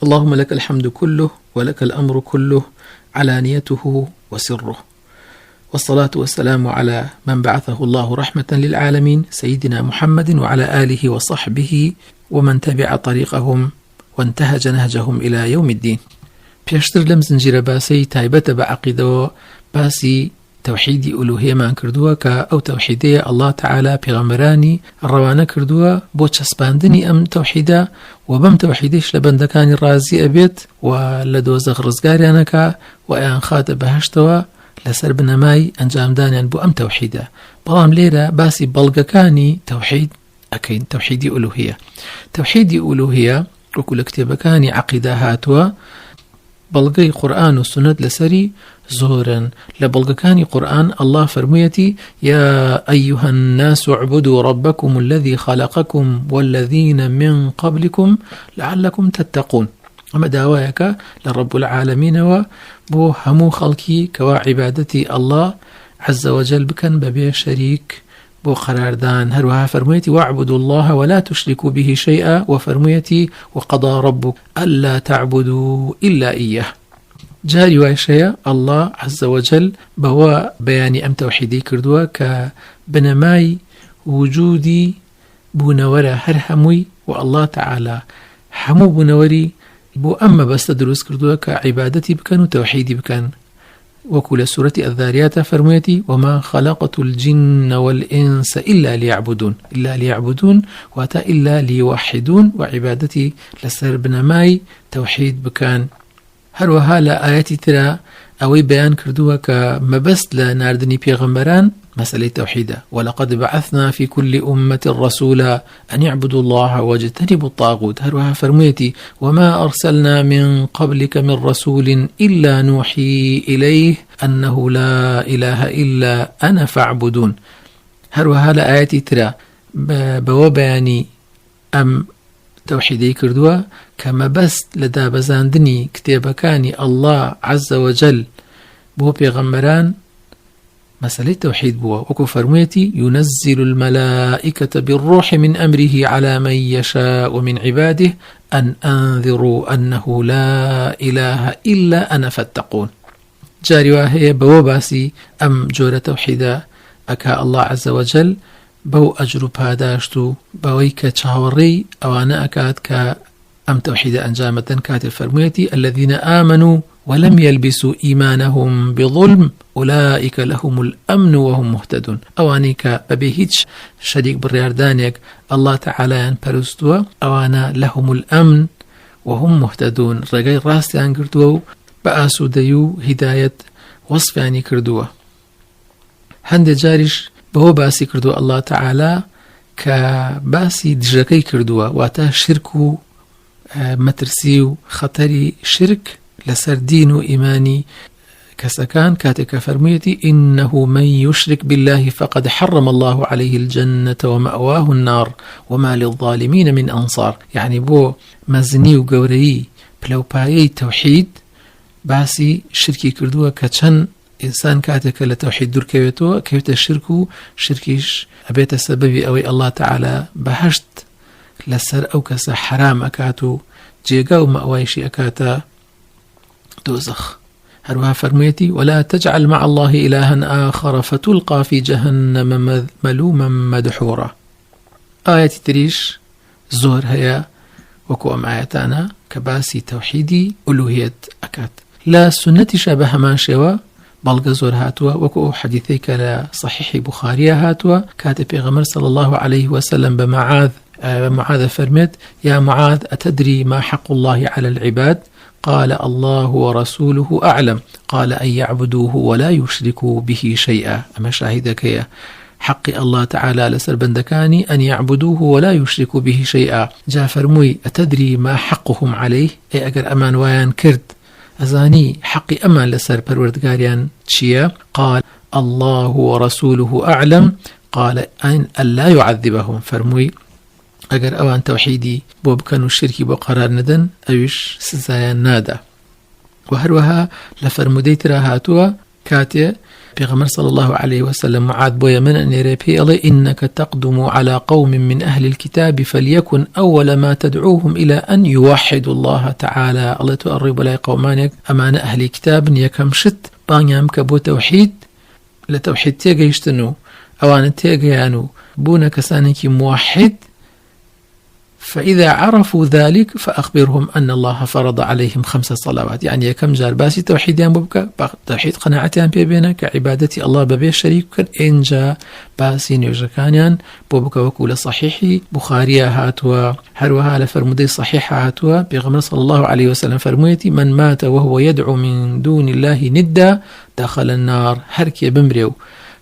اللهم لك الحمد كله ولك الأمر كله علانيته وسره، والصلاة والسلام على من بعثه الله رحمة للعالمين سيدنا محمد وعلى آله وصحبه ومن تبع طريقهم وانتهج نهجهم إلى يوم الدين. پێشتر لەم زنجیرە باسی تایبەتە بە عەقیدەوە باسی توحیدی ئولوهیە مان کردووە کە ئەو توحیدەیە الله تعالی پێغەمبەرانی ڕەوانە کردووە بۆ چەسپاندنی ئەم توحیدە و بەم توحیدەش لە بەندەکانی ڕازی ئەبێت و لە دۆزەخ ڕزگاریانەکە و ئەیان خاتە بەهەشتەوە لەسەر بنەمای ئەنجامدانیان بۆ ئەم توحیدە. بەڵام لێرە باسی بەڵگەکانی توحید ئەکەین، توحیدی ئولوهیە. توحیدی ئولوهیە وەکو لە کتێبەکانی عەقیدە هاتووە بەڵگەی قورآن و سنت لەسەری زۆرن. لە بەڵگەکانی قورآن الله فەرموویەتی یا ئەیها الناس اعبدوا ربكم الذي خلقكم والذين من قبلكم لعلكم تتقون. ئەمە داوایەکە لە رب العالمینەوە بۆ هەموو خەڵکی کەوا عیبادەتی الله عز وجل بکەن بەبێ شەریک بۆ قەراردان. هەروەها فەرموویەتی واعبدوا الله ولا تشركوا به شيئا، وفەرموویەتی وقضى ربك ألا تعبدوا إلا إياه. جاری وایشەیە الله عز وجل بەوە بەیانی ئەم تەوحیدی کردووە کە بنەمای وجودی بوونەوەرە هەر هەمووی و الله تعالی هەموو بوونەوەری بۆ ئەم مەبەستە دروست کردووە کە عیبادەتی بکەن و تەوحیدی بکەن. وەکو لە سورەتی الذاریاتە فەرموویەتی وما خلقت الجن والإنس إلا ليعبدون. إلا ليعبدون واتە إلا ليوحدون و عیبادەتی لەسەر بنەمای تەوحید بکەن. هەروەها لە ئاەتی ترە ئەوەی بەیان کردووە کە مەبەست لە ناردنی پێغەمبەران مەسەلەی تەوحیدە. ولقد بعثنا في كل أمة رسولا أن يعبدوا الله واجتنبوا الطاغوت. هەروەها فەرموویەتی وما أرسلنا من قبلك من رسول إلا نوحي إليه أنه لا إله إلا أنا فاعبدون. هەروەها لە ئاەتی ترە بەوە بەیانی ئەم تەوحیدەی کردووە کە مەبەست لە دابەزاندنی کتێبەکانی الله عز وجل بۆ پێغەمبەران مسألة توحيد بوا. وكو فرميتي ينزل الملائكة بالروح من أمره على من يشاء من عباده أن أنذروا أنه لا إله إلا أنا فاتقون. جاري واهي بوا باسي أم جورة توحيدا أكا الله عز وجل بو أجرب هاداشتو بويك تشاوري أوانا أكاد كا أم توحيد أنجامة كاتب فرميتي الذين آمنوا ولم يلبسوا إيمانهم بظلم أولئك لهم الأمن وهم مهتدون. أوانيك ببيهيتش شريك برياردانيك الله تعالى ينبرستوا أوانا لهم الأمن وهم مهتدون. رقاي راستيان كردوا بآسو ديو هداية وصفاني كردوا. هند جارش بهو باسي كردوا الله تعالى كباسي دجاكي كردوا واتا شركو مترسيو خطري شرك لسر دين إيماني كسكان كاتك فرميتي إنه من يشرك بالله فقد حرم الله عليه الجنة ومأواه النار وما للظالمين من أنصار. يعني بو مزني وقوري بلو باي توحيد باسي شركي كردوه كتشن إنسان كاتك لتوحيد دور كيوت الشركو شركيش أبيت السبب أوي الله تعالى بهشت لسر أو كس حرام أكاتو جيغا ومأوايشي أكاتا دوزخ. هروها فرميتي ولا تجعل مع الله إلها آخر فتلقى في جهنم ملوما مدحورا. آية تريش زور هيا وكو أم آياتانا كباسي توحيدي ألوهية أكاد. لا سنة شبه ما شوا بلغ زور هاتوا وكو حديثيك لصحيح بخاري هاتوا كاتب پیغمبر صلى الله عليه وسلم بمعاذ فرميت يا معاذ أتدري ما حق الله على العباد؟ قال الله ورسوله أعلم. قال أن يعبدوه ولا يشركوا به شيئا. أما شاهدك يا حق الله تعالى لسر بندكاني أن يعبدوه ولا يشركوا به شيئا. جاء فرموي أتدري ما حقهم عليه؟ أي أجر أمان ويان كرد أزاني حقي أمان لسر پروردگاريان تشيا؟ قال الله ورسوله أعلم. قال أن لا يعذبهم. فرموي اگر اوان توحيدي بو بكانو الشركي بو قرار ندن اوش سزايا نادا. وهروها لفرمودي ترا هاتوا كاتي بيغمر صلى الله عليه وسلم معاذ بو يمن أن يريبي الله إنك تقدم على قوم من أهل الكتاب فليكن أول ما تدعوهم إلى أن يوحدوا الله تعالى. الله تقرب لي قومانك أمان أهل كتاب يكمشت بانيام كبو توحيد لتوحيد تيغا يشتنو أوان تيغا يانو بونا كسانك موحد، فإذا عرفوا ذلك فأخبرهم أن الله فرض عليهم 5 صلوات. يعني كم جار باسي توحيديان ببكا توحيد قناعتيان بيبينا كعبادتي الله ببي شريك كر إنجا باسي نيوجكانيان ببكا وكول صحيحي بخاريا هاتوا هروها لفرمدي صحيحة هاتوا بيغمر صلى الله عليه وسلم فرميتي من مات وهو يدعو من دون الله ندا دخل النار. هركي بمريو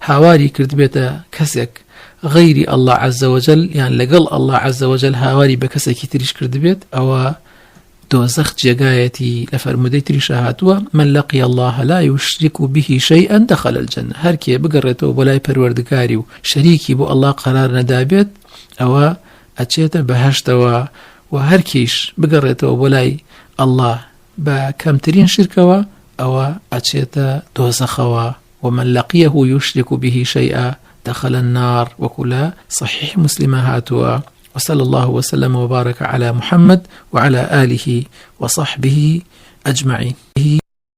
هاواري كردبيتا كسك غير الله عز وجل، يعني لقل الله عز وجل هاواري بكسكي تريش كردبيت أو دوزخ جايتي لفرمدي تريش هاتوا من لقي الله لا يشرك به شيئا دخل الجنة. هركي بقرته ولاي پروردگاري شريكي بو الله قرار ندابيت أو أتشيت بهشتوا، وهركيش بقرته ولاي الله بكمترين شركوا أو أتشيت دوزخوا، ومن لقيه يشرك به شيئا دخل النار. وكلا صحيح مسلم هاتوا. وصلى الله وسلم وبارك على محمد وعلى آله وصحبه أجمعين.